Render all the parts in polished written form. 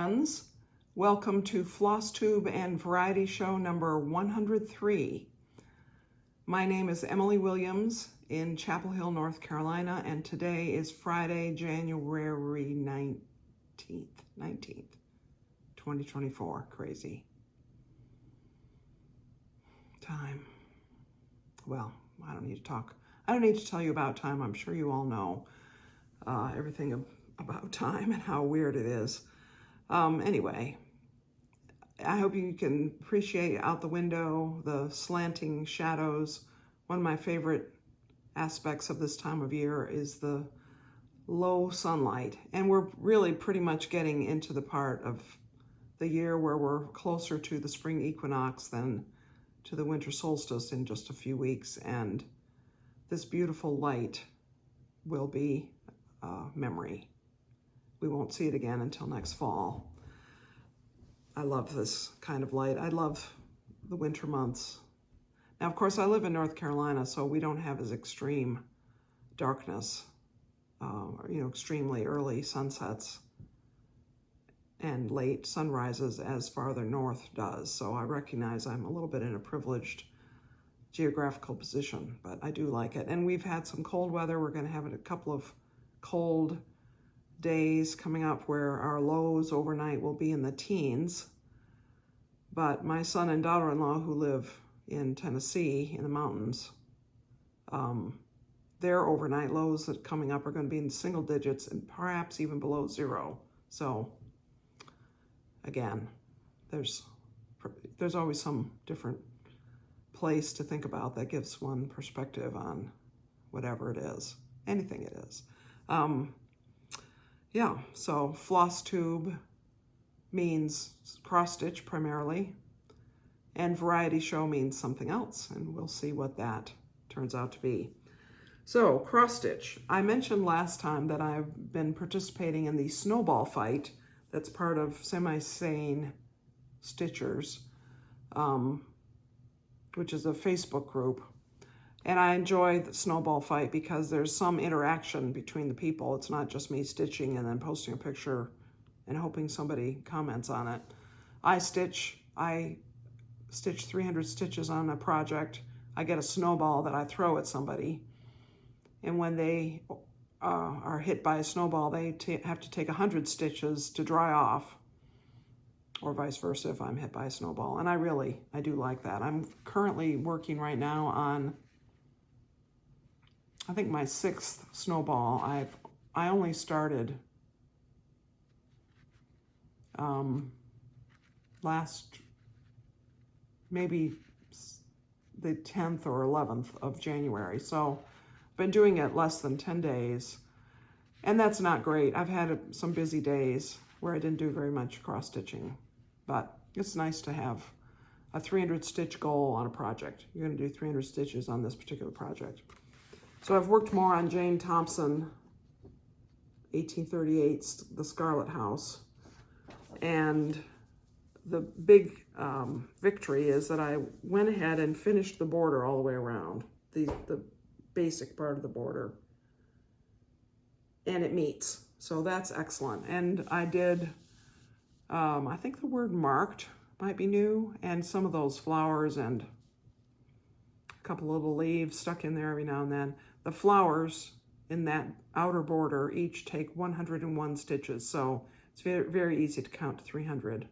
friends. Welcome to Flosstube and Variety Show number 103. My name is Emily Williams in Chapel Hill, North Carolina, and today is Friday, January 19th, 2024. Crazy. Time. Well, I don't need to tell you about time. I'm sure you all know everything about time and how weird it is. Anyway, I hope you can appreciate out the window the slanting shadows. One of my favorite aspects of this time of year is the low sunlight. And we're really pretty much getting into the part of the year where we're closer to the spring equinox than to the winter solstice in just a few weeks. And this beautiful light will be memory. We won't see it again until next fall. I love this kind of light. I love the winter months. Now, of course, I live in North Carolina, so we don't have as extreme darkness, extremely early sunsets and late sunrises as farther north does. So I recognize I'm a little bit in a privileged geographical position, but I do like it. And we've had some cold weather. We're going to have a couple of cold days coming up where our lows overnight will be in the teens. But my son and daughter-in-law who live in Tennessee in the mountains, their overnight lows that coming up are going to be in single digits and perhaps even below zero. So again, there's always some different place to think about that gives one perspective on whatever it is, anything it is. So Flosstube means cross stitch primarily, and variety show means something else, and we'll see what that turns out to be. So cross stitch. I mentioned last time that I've been participating in the snowball fight that's part of Semi-Sane Stitchers, which is a Facebook group. And I enjoy the snowball fight because there's some interaction between the people. It's not just me stitching and then posting a picture and hoping somebody comments on it. I stitch 300 stitches on a project. I get a snowball that I throw at somebody. And when they are hit by a snowball, they have to take 100 stitches to dry off, or vice versa if I'm hit by a snowball. And I do like that. I'm currently working right now on, I think, my 6th snowball. I only started maybe the 10th or 11th of January. So I've been doing it less than 10 days. And that's not great. I've had some busy days where I didn't do very much cross stitching, but it's nice to have a 300 stitch goal on a project. You're going to do 300 stitches on this particular project. So I've worked more on Jane Thompson, 1838's The Scarlet House. And the big victory is that I went ahead and finished the border all the way around, the basic part of the border. And it meets, so that's excellent. And I did, I think the word marked might be new, and some of those flowers and a couple little leaves stuck in there every now and then. The flowers in that outer border each take 101 stitches, so it's very, very easy to count to 300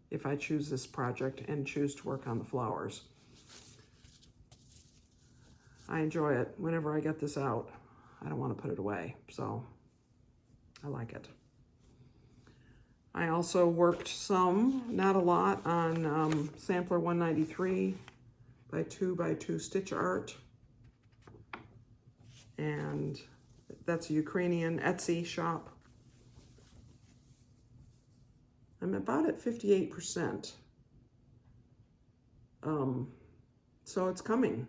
if I choose this project and choose to work on the flowers. I enjoy it whenever I get this out. I don't want to put it away, so I like it. I also worked some, not a lot, on Sampler 193 by 2x2 stitch art. And that's a Ukrainian Etsy shop. I'm about at 58%. So it's coming.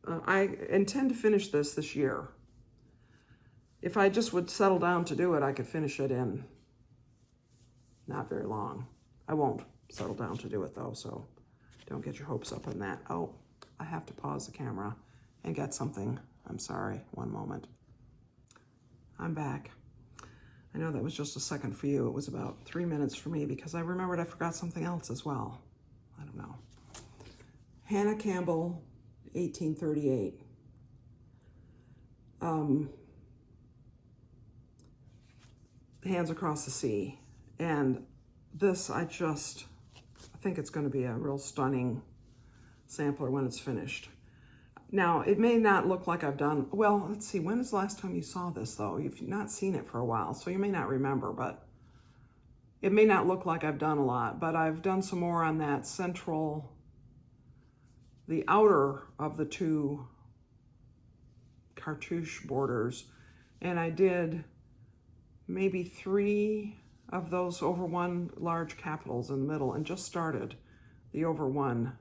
I intend to finish this year. If I just would settle down to do it, I could finish it in not very long. I won't settle down to do it though, so don't get your hopes up on that. Oh, I have to pause the camera and get something. I'm sorry, one moment. I'm back. I know that was just a second for you. It was about 3 minutes for me because I remembered I forgot something else as well. I don't know. Hannah Campbell, 1838. Hands Across the Sea. And this, I think it's going to be a real stunning sampler when it's finished. Now, it may not look like I've done, well, let's see, when is the last time you saw this, though? You've not seen it for a while, so you may not remember, but it may not look like I've done a lot, but I've done some more on that central, the outer of the two cartouche borders, and I did maybe 3 of those over 1 large capitals in the middle and just started the over 1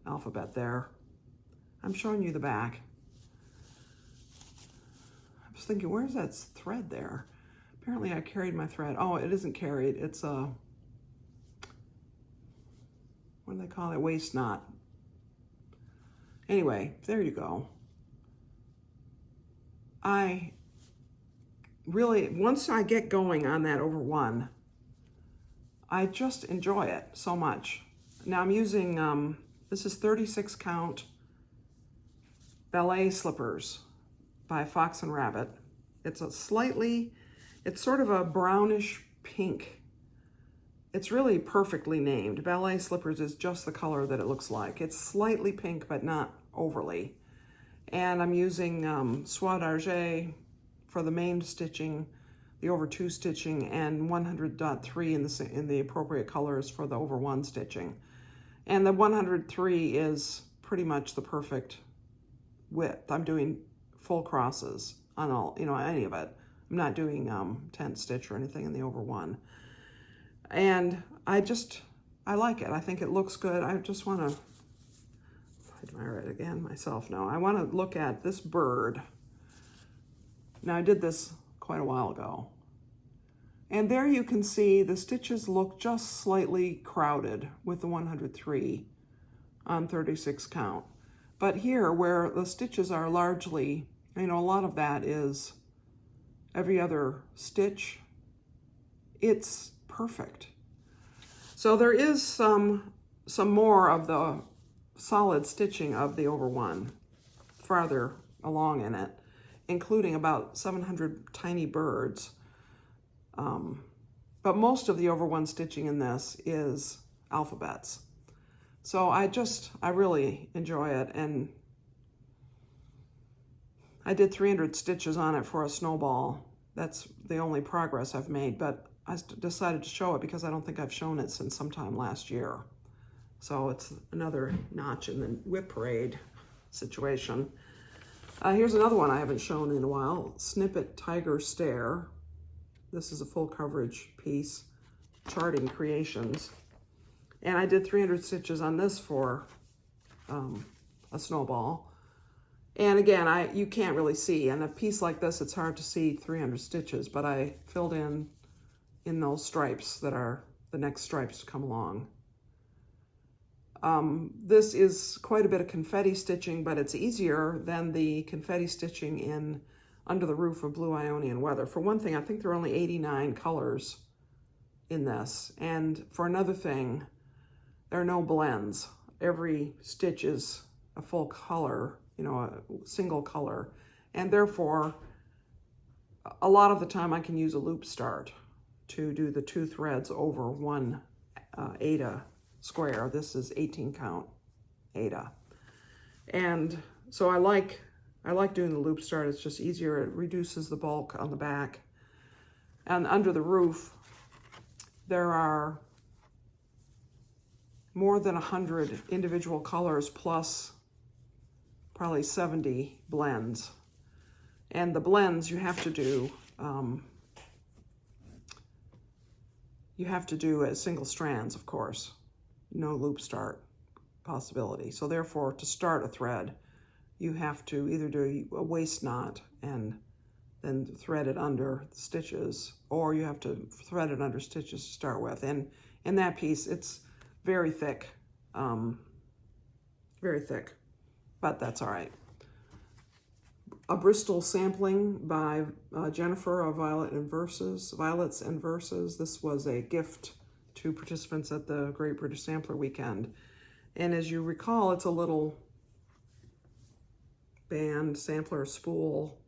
alphabet there. I'm showing you the back. I was thinking, where's that thread there? Apparently I carried my thread. Oh, it isn't carried. It's a, what do they call it? Waist knot. Anyway, there you go. I really, once I get going on that over 1, I just enjoy it so much. Now I'm using, this is 36 count Ballet slippers by Fox and Rabbit. It's a slightly, it's sort of a brownish pink. It's really perfectly named. Ballet slippers is just the color that it looks like. It's slightly pink, but not overly. And I'm using Soie d'Argent for the main stitching, the over 2 stitching, and 100.3 in the appropriate colors for the over 1 stitching. And the 103 is pretty much the perfect width. I'm doing full crosses on all, any of it. I'm not doing tent stitch or anything in the over 1. And I like it. I think it looks good. I just want to admire it again myself now. I want to look at this bird. Now I did this quite a while ago. And there you can see the stitches look just slightly crowded with the 103 on 36 count. But here, where the stitches are largely, a lot of that is every other stitch, it's perfect. So there is some more of the solid stitching of the over 1 farther along in it, including about 700 tiny birds. But most of the over 1 stitching in this is alphabets. So I really enjoy it, and I did 300 stitches on it for a snowball. That's the only progress I've made, but I decided to show it because I don't think I've shown it since sometime last year. So it's another notch in the whip parade situation. Here's another one I haven't shown in a while, Snippet Tiger Stare. This is a full coverage piece, Charting Creations. And I did 300 stitches on this for a snowball. And again, you can't really see. And a piece like this, it's hard to see 300 stitches, but I filled in those stripes that are the next stripes to come along. This is quite a bit of confetti stitching, but it's easier than the confetti stitching in Under the Roof of Blue Ionian Weather. For one thing, I think there are only 89 colors in this. And for another thing, there are no blends. Every stitch is a full color, a single color. And therefore, a lot of the time I can use a loop start to do the 2 threads over 1 Aida square. This is 18 count Aida. And so I like doing the loop start. It's just easier. It reduces the bulk on the back. And Under the Roof, there are more than 100 individual colors plus probably 70 blends. And the blends you have to do as single strands, of course. No loop start possibility. So therefore, to start a thread, you have to either do a waist knot and then thread it under the stitches, or you have to thread it under stitches to start with. And in that piece, it's very thick, but that's all right. a Bristol Sampling by Jennifer of Violets and Verses. This was a gift to participants at the Great British Sampler Weekend. And as you recall, it's a little band sampler spool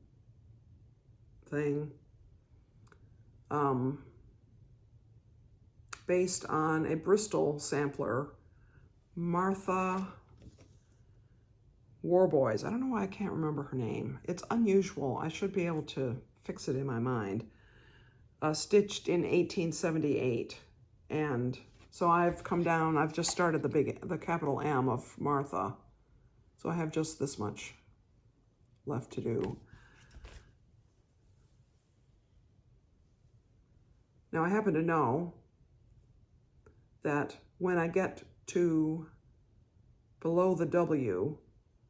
thing based on a Bristol sampler, Martha Warboys. I don't know why I can't remember her name. It's unusual. I should be able to fix it in my mind. Stitched in 1878. And so I've come down, I've just started the capital M of Martha. So I have just this much left to do. Now I happen to know that when I get to below the W,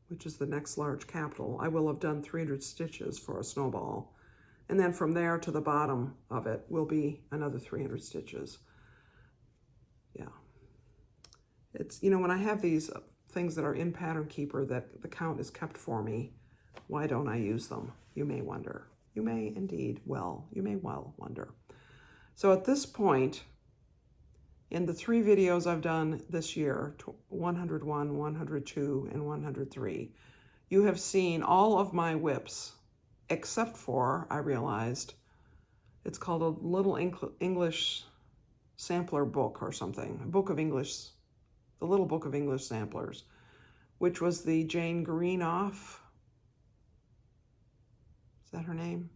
which is the next large capital, I will have done 300 stitches for a snowball. And then from there to the bottom of it will be another 300 stitches. Yeah. It's, you know, when I have these things that are in Pattern Keeper that the count is kept for me, why don't I use them? You may wonder. You may indeed you may well wonder. So at this point, in the 3 videos I've done this year, 101, 102, and 103, you have seen all of my whips, except for, I realized, it's called a Little English Sampler Book or something, a book of English, the Little Book of English Samplers, which was the Jane Greenough, is that her name?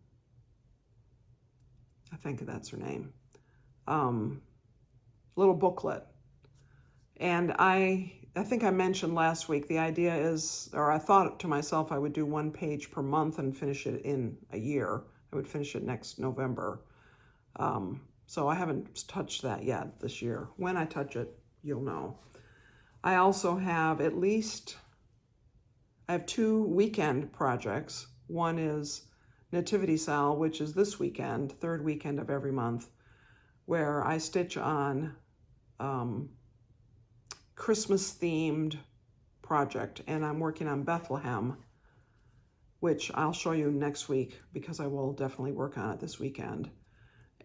I think that's her name. Little booklet. And I think I mentioned last week, the idea is, or I thought to myself I would do 1 page per month and finish it in a year. I would finish it next November. So I haven't touched that yet this year. When I touch it, you'll know. I also have I have 2 weekend projects. One is Nativity Sal, which is this weekend, 3rd weekend of every month, where I stitch on Christmas-themed project, and I'm working on Bethlehem, which I'll show you next week because I will definitely work on it this weekend.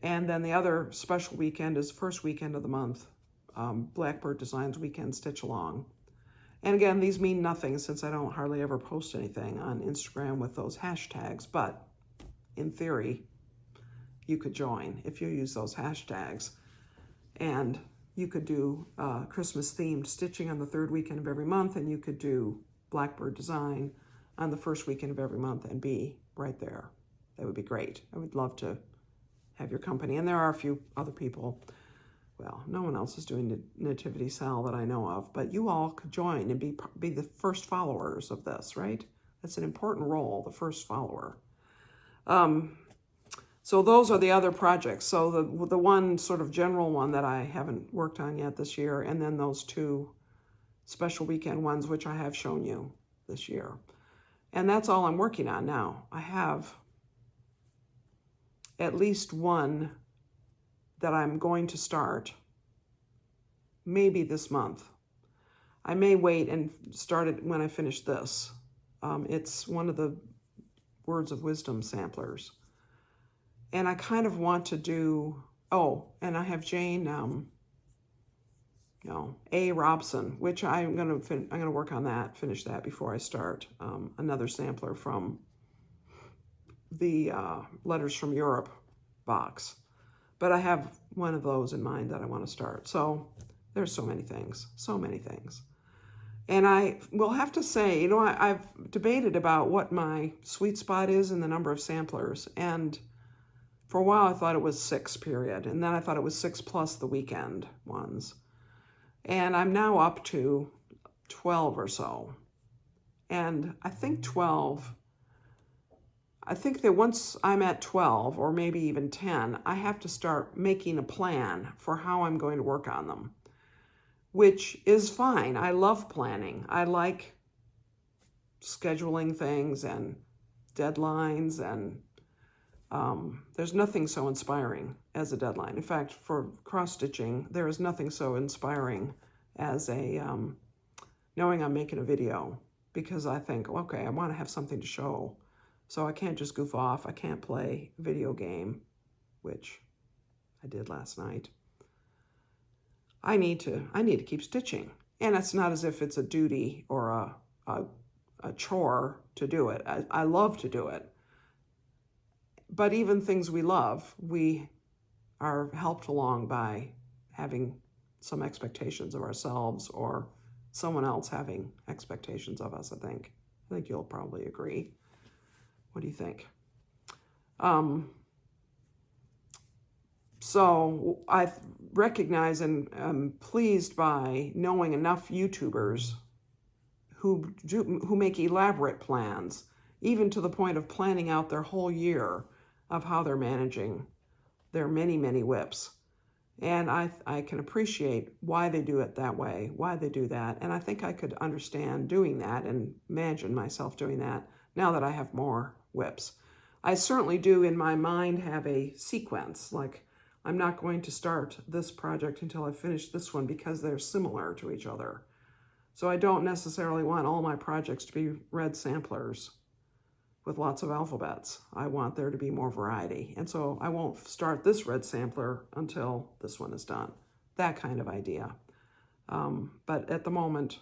And then the other special weekend is first weekend of the month, Blackbird Designs Weekend Stitch Along. And again, these mean nothing since I don't hardly ever post anything on Instagram with those hashtags, but in theory, you could join if you use those hashtags. And you could do Christmas-themed stitching on the 3rd weekend of every month, and you could do Blackbird Design on the 1st weekend of every month and be right there. That would be great. I would love to have your company. And there are a few other people. Well, no one else is doing Nativity Sal that I know of, but you all could join and be the first followers of this, right? That's an important role, the first follower. So those are the other projects. So the one sort of general one that I haven't worked on yet this year, and then those 2 special weekend ones, which I have shown you this year. And that's all I'm working on now. I have at least one that I'm going to start maybe this month. I may wait and start it when I finish this. It's one of the Words of Wisdom samplers. And I kind of want to do, and I have Jane, A. Robson, which I'm gonna work on that, finish that before I start another sampler from the Letters from Europe box. But I have one of those in mind that I want to start. So there's so many things. And I will have to say, you know, I've debated about what my sweet spot is in the number of samplers. And for a while I thought it was 6, period. And then I thought it was 6 plus the weekend ones. And I'm now up to 12 or so. And I think that once I'm at 12 or maybe even 10, I have to start making a plan for how I'm going to work on them, which is fine. I love planning. I like scheduling things and deadlines, and there's nothing so inspiring as a deadline. In fact, for cross-stitching, there is nothing so inspiring as knowing I'm making a video, because I think, okay, I want to have something to show. So I can't just goof off. I can't play a video game, which I did last night. I need to keep stitching. And it's not as if it's a duty or a chore to do it. I love to do it. But even things we love, we are helped along by having some expectations of ourselves or someone else having expectations of us, I think. I think you'll probably agree. What do you think? So I recognize and am pleased by knowing enough YouTubers who make elaborate plans, even to the point of planning out their whole year of how they're managing their many, many whips. And I can appreciate why they do it that way, why they do that. And I think I could understand doing that and imagine myself doing that now that I have more whips. I certainly do in my mind have a sequence, like I'm not going to start this project until I finish this one because they're similar to each other. So I don't necessarily want all my projects to be red samplers with lots of alphabets. I want there to be more variety. And so I won't start this red sampler until this one is done. That kind of idea. But at the moment,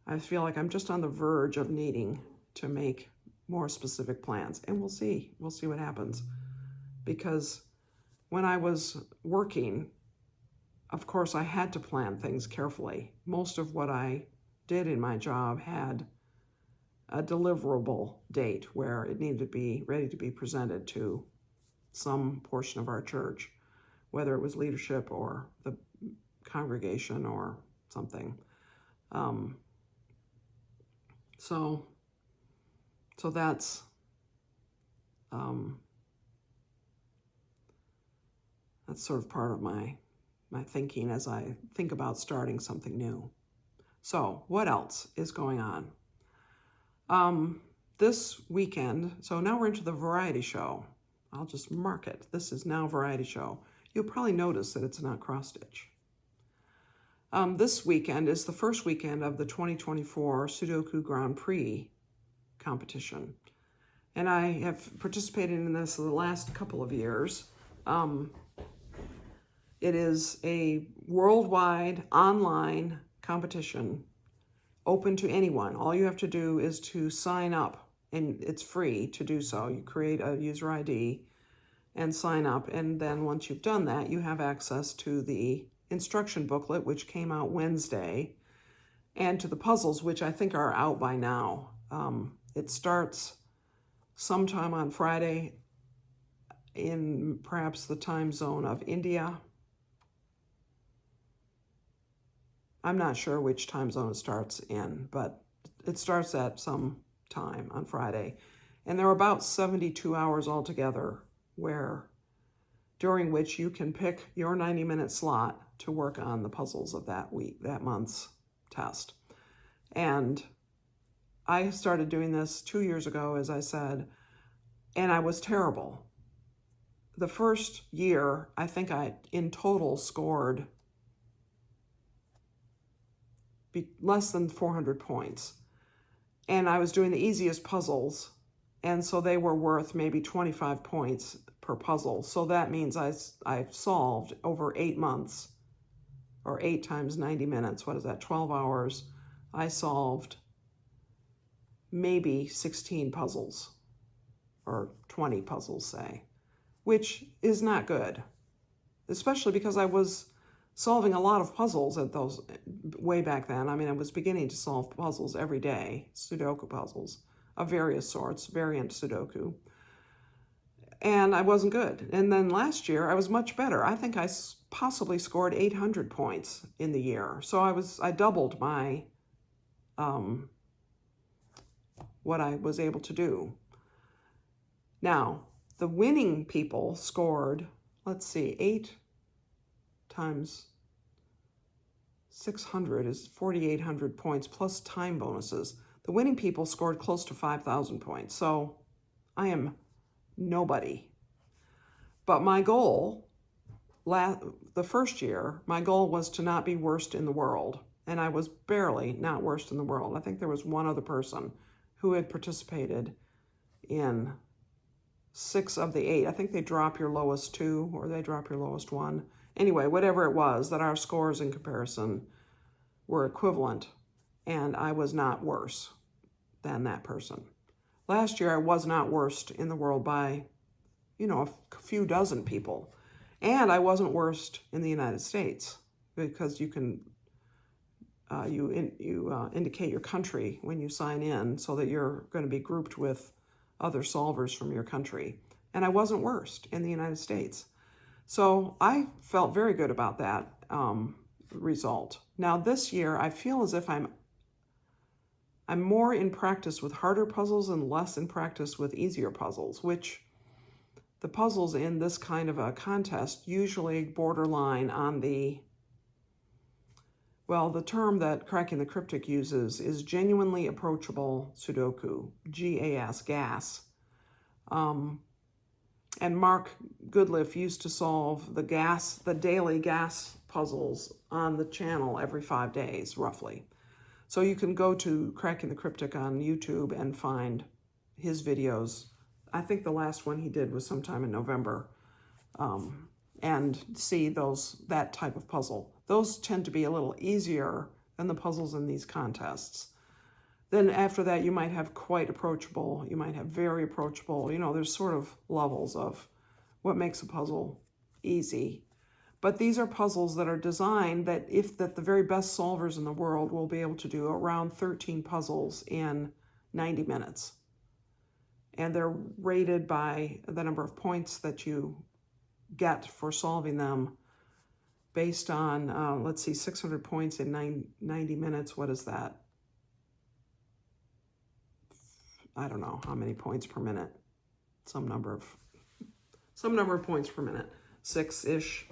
I feel like I'm just on the verge of needing to make more specific plans. And we'll see. We'll see what happens. Because when I was working, of course, I had to plan things carefully. Most of what I did in my job had a deliverable date where it needed to be ready to be presented to some portion of our church, whether it was leadership or the congregation or something. So that's sort of part of my thinking as I think about starting something new. So what else is going on? This weekend, so now we're into the variety show. I'll just mark it. This is now variety show. You'll probably notice that it's not cross stitch. This weekend is the first weekend of the 2024 Sudoku Grand Prix competition. And I have participated in this the last couple of years. It is a worldwide online competition open to anyone. All you have to do is to sign up, and it's free to do so. You create a user ID and sign up, and then once you've done that, you have access to the instruction booklet, which came out Wednesday, and to the puzzles, which I think are out by now. It starts sometime on Friday in perhaps the time zone of India. I'm not sure which time zone it starts in, but it starts at some time on Friday. And there are about 72 hours altogether during which you can pick your 90-minute slot to work on the puzzles of that month's test. And I started doing this 2 years ago, as I said, and I was terrible. The first year, I think I, in total, scored less than 400 points. And I was doing the easiest puzzles, and so they were worth maybe 25 points per puzzle. So that means I've solved over 8 months, or 8 times 90 minutes. What is that, 12 hours? I solved maybe 16 puzzles, or 20 puzzles, say, which is not good, especially because I was solving a lot of puzzles at those way back then. I mean, I was beginning to solve puzzles every day, Sudoku puzzles of various sorts, variant Sudoku, and I wasn't good. And then last year, I was much better. I think I possibly scored 800 points in the year. So I doubled my, what I was able to do. Now, the winning people scored, let's see, 8 times 600 is 4,800 points plus time bonuses. The winning people scored close to 5,000 points. So I am nobody. But my goal, the first year, my goal was to not be worst in the world. And I was barely not worst in the world. I think there was one other person who had participated in 6 of the 8. I think they drop your lowest 2 or they drop your lowest 1. Anyway, whatever it was, that our scores in comparison were equivalent, and I was not worse than that person. Last year, I was not worst in the world by, you know, a few dozen people. And I wasn't worst in the United States, because you can indicate your country when you sign in so that you're going to be grouped with other solvers from your country. And I wasn't worst in the United States. So I felt very good about that result. Now this year, I feel as if I'm more in practice with harder puzzles and less in practice with easier puzzles, which the puzzles in this kind of a contest usually borderline on the, well, the term that Cracking the Cryptic uses is genuinely approachable Sudoku, GAS, gas. And Mark Goodliff used to solve the daily gas puzzles on the channel every 5 days, roughly. So you can go to Cracking the Cryptic on YouTube and find his videos. I think the last one he did was sometime in November, and see that type of puzzle. Those tend to be a little easier than the puzzles in these contests. Then after that, you might have quite approachable, you might have very approachable. You know, there's sort of levels of what makes a puzzle easy. But these are puzzles that are designed that the very best solvers in the world will be able to do around 13 puzzles in 90 minutes. And they're rated by the number of points that you get for solving them based on, let's see, 600 points in 90 minutes. What is that? I don't know how many points per minute. Some number of points per minute, 6-ish.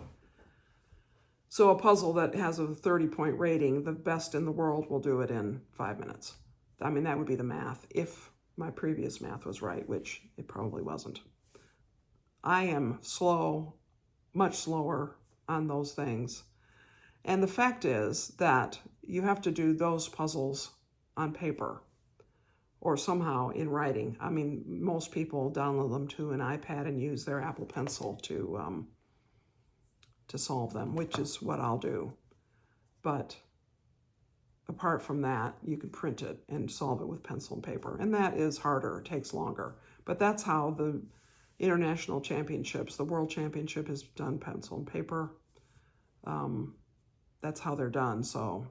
So a puzzle that has a 30-point rating, the best in the world will do it in 5 minutes. I mean, that would be the math, if my previous math was right, which it probably wasn't. I am slow, much slower on those things. And the fact is that you have to do those puzzles on paper or somehow in writing. I mean, most people download them to an iPad and use their Apple Pencil to solve them, which is what I'll do. But apart from that, you can print it and solve it with pencil and paper. And that is harder, it takes longer. But that's how the international championships, the world championship is done pencil and paper. That's how they're done. So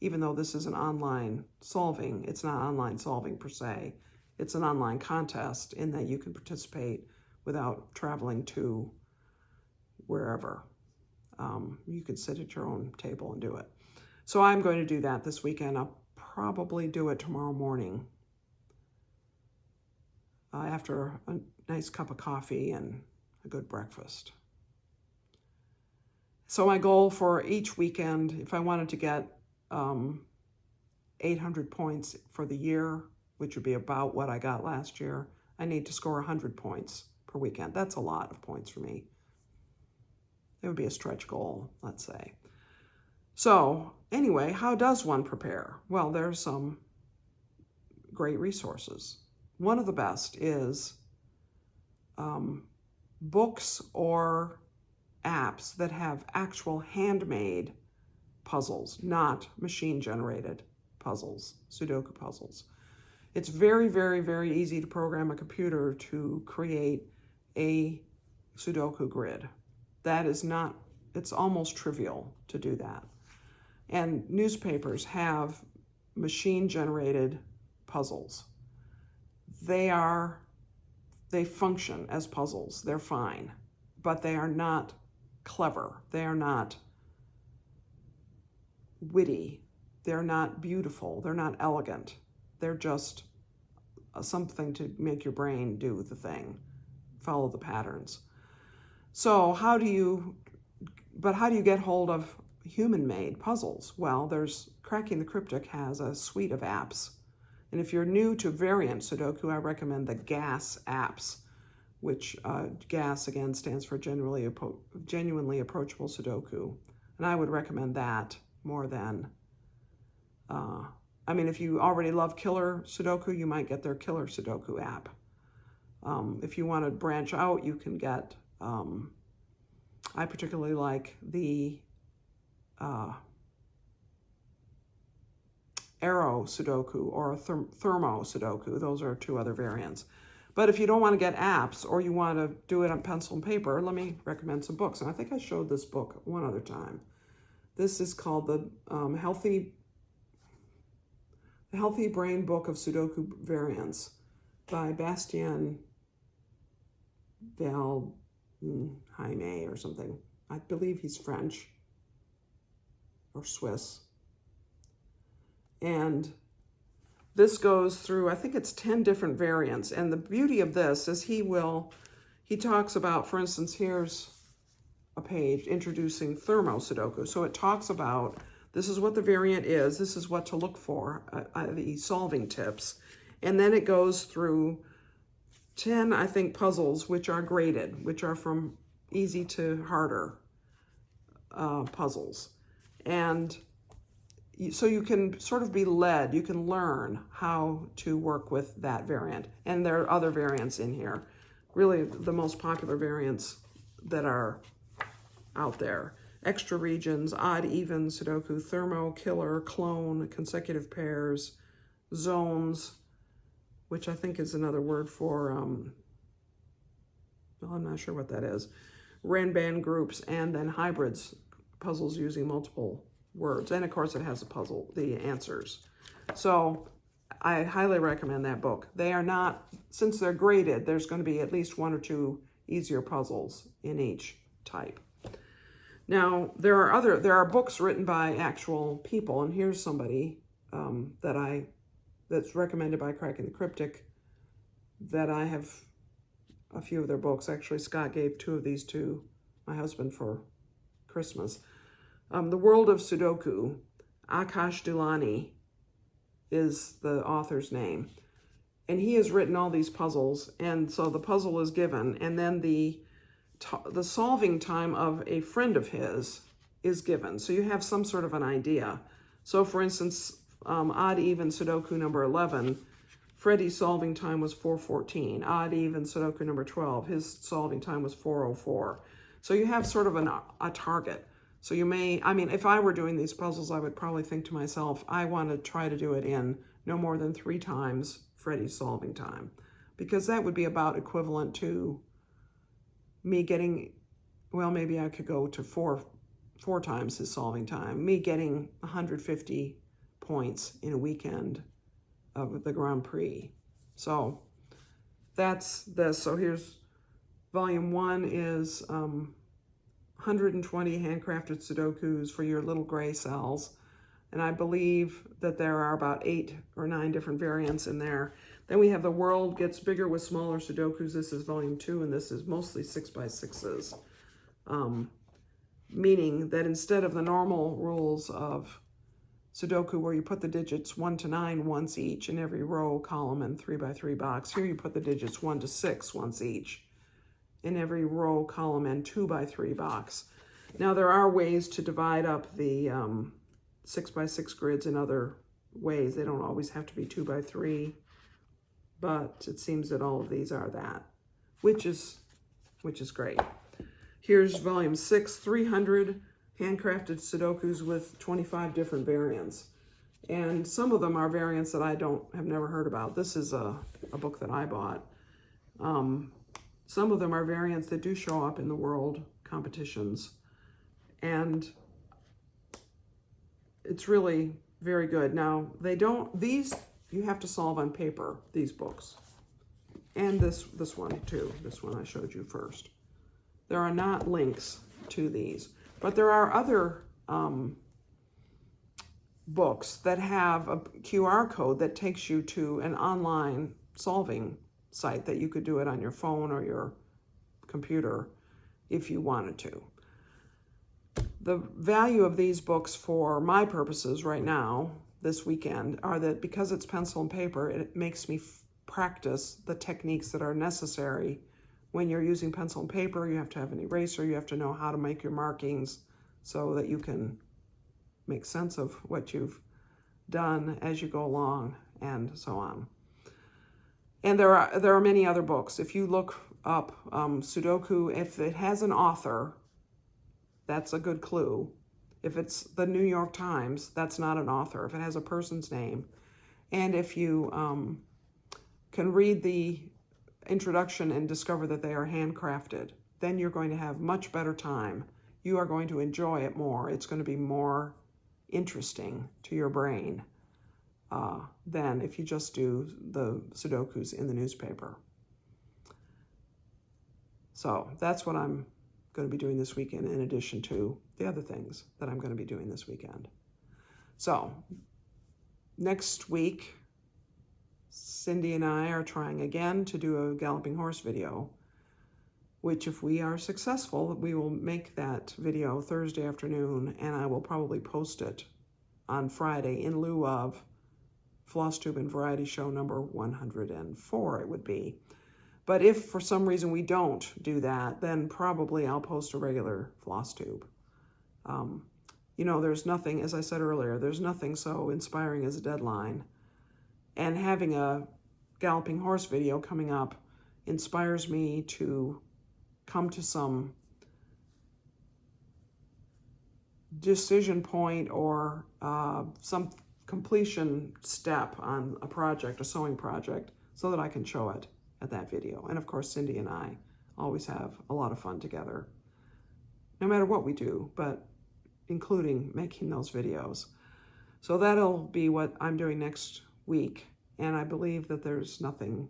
even though this is an online solving, it's not online solving per se. It's an online contest in that you can participate without traveling to wherever. You can sit at your own table and do it. So I'm going to do that this weekend. I'll probably do it tomorrow morning after a nice cup of coffee and a good breakfast. So my goal for each weekend, if I wanted to get 800 points for the year, which would be about what I got last year, I need to score 100 points per weekend. That's a lot of points for me. It would be a stretch goal, let's say. So anyway, how does one prepare? Well, there's some great resources. One of the best is books or apps that have actual handmade puzzles, not machine-generated puzzles, Sudoku puzzles. It's very, very, very easy to program a computer to create a Sudoku grid. That is not, it's almost trivial to do that. And newspapers have machine-generated puzzles. They function as puzzles. They're fine, but they are not clever. They are not witty. They're not beautiful. They're not elegant. They're just something to make your brain do the thing, follow the patterns. So how do you get hold of human-made puzzles? Well, Cracking the Cryptic has a suite of apps. And if you're new to variant Sudoku, I recommend the GAS apps, which GAS, again, stands for Genuinely Approachable Sudoku. And I would recommend that more than I mean, if you already love Killer Sudoku, you might get their Killer Sudoku app. If you want to branch out, you can get, I particularly like the Arrow Sudoku or Thermo Sudoku. Those are two other variants. But if you don't want to get apps or you want to do it on pencil and paper, let me recommend some books. And I think I showed this book one other time. This is called the Healthy Brain Book of Sudoku Variants by Bastien, Vial-Jaime or something. I believe he's French or Swiss. And this goes through, I think it's 10 different variants. And the beauty of this is he talks about, for instance, here's a page introducing Thermo Sudoku. So it talks about, this is what the variant is, this is what to look for, the solving tips. And then it goes through 10, I think, puzzles, which are graded, which are from easy to harder puzzles. And so you can sort of be led, you can learn how to work with that variant. And there are other variants in here. Really the most popular variants that are out there. Extra regions, odd, even, Sudoku, Thermo, Killer, Clone, consecutive pairs, zones, which I think is another word for, well, I'm not sure what that is. Ranban groups, and then hybrids, puzzles using multiple words. And of course it has the answers. So I highly recommend that book. They are not, since they're graded, there's going to be at least one or two easier puzzles in each type. Now, there are books written by actual people, and here's somebody that's recommended by Cracking the Cryptic, that I have a few of their books. Actually, Scott gave 2 of these to my husband for Christmas. The World of Sudoku, Akash Doulani is the author's name. And he has written all these puzzles, and so the puzzle is given, and then the solving time of a friend of his is given. So you have some sort of an idea. So for instance, odd even Sudoku number 11, Freddie's solving time was 4:14. Odd even Sudoku number 12, his solving time was 4:04. So you have sort of a target. So you may, I mean, if I were doing these puzzles, I would probably think to myself, I want to try to do it in no more than 3 times Freddie's solving time, because that would be about equivalent to me getting, well, maybe I could go to four times his solving time, me getting 150 points in a weekend of the Grand Prix. So that's this. So here's volume 1 is 120 handcrafted Sudokus for your little gray cells. And I believe that there are about 8 or 9 different variants in there. Then we have The World Gets Bigger with Smaller Sudokus. This is volume 2, and this is mostly 6x6s. Meaning that instead of the normal rules of Sudoku where you put the digits 1 to 9 once each in every row, column, and 3x3 box, here you put the digits 1 to 6 once each in every row, column, and 2x3 box. Now there are ways to divide up the 6x6 grids in other ways. They don't always have to be 2x3, but it seems that all of these are that, which is great. Here's volume 6, 300 handcrafted Sudokus with 25 different variants. And some of them are variants that I have never heard about. This is a book that I bought. Some of them are variants that do show up in the world competitions. And it's really very good. Now, these you have to solve on paper, these books. And this one too, this one I showed you first. There are not links to these, but there are other books that have a QR code that takes you to an online solving site that you could do it on your phone or your computer if you wanted to. The value of these books for my purposes right now, this weekend, are that because it's pencil and paper, it makes me practice the techniques that are necessary. When you're using pencil and paper, you have to have an eraser, you have to know how to make your markings so that you can make sense of what you've done as you go along, and so on. And there are many other books. If you look up Sudoku, if it has an author, that's a good clue. If it's the New York Times, that's not an author. If it has a person's name, and if you can read the introduction and discover that they are handcrafted, then you're going to have much better time. You are going to enjoy it more. It's going to be more interesting to your brain than if you just do the Sudokus in the newspaper. So that's what I'm going to be doing this weekend, in addition to the other things that I'm going to be doing this weekend. So next week, Cindy and I are trying again to do a galloping horse video, which if we are successful, we will make that video Thursday afternoon, and I will probably post it on Friday in lieu of Flosstube and Variety Show number 104, it would be. But if for some reason we don't do that, then probably I'll post a regular Flosstube. You know, there's nothing, as I said earlier, there's nothing so inspiring as a deadline. And having a galloping horse video coming up inspires me to come to some decision point or some completion step on a project, a sewing project, so that I can show it at that video. And of course, Cindy and I always have a lot of fun together, no matter what we do, but including making those videos. So that'll be what I'm doing next week. And I believe that there's nothing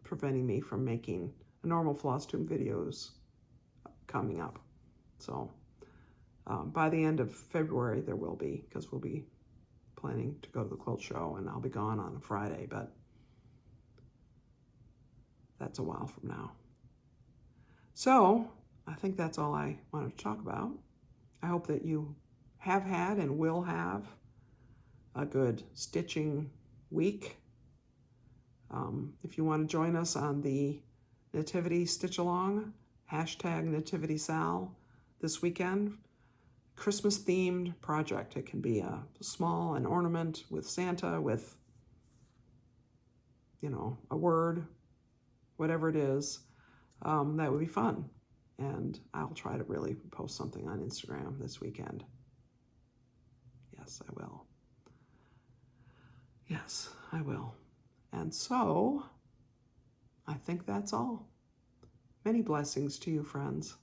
preventing me from making a normal Flosstube videos coming up. So by the end of February, there will be, because we'll be planning to go to the quilt show, and I'll be gone on Friday, but that's a while from now. So I think that's all I wanted to talk about. I hope that you have had and will have a good stitching week. If you want to join us on the Nativity Stitch Along, #NativitySal this weekend, Christmas themed project. It can be a small, an ornament with Santa, with, you know, a word, whatever it is. That would be fun. And I'll try to really post something on Instagram this weekend. Yes, I will. Yes, I will. And so I think that's all. Many blessings to you, friends.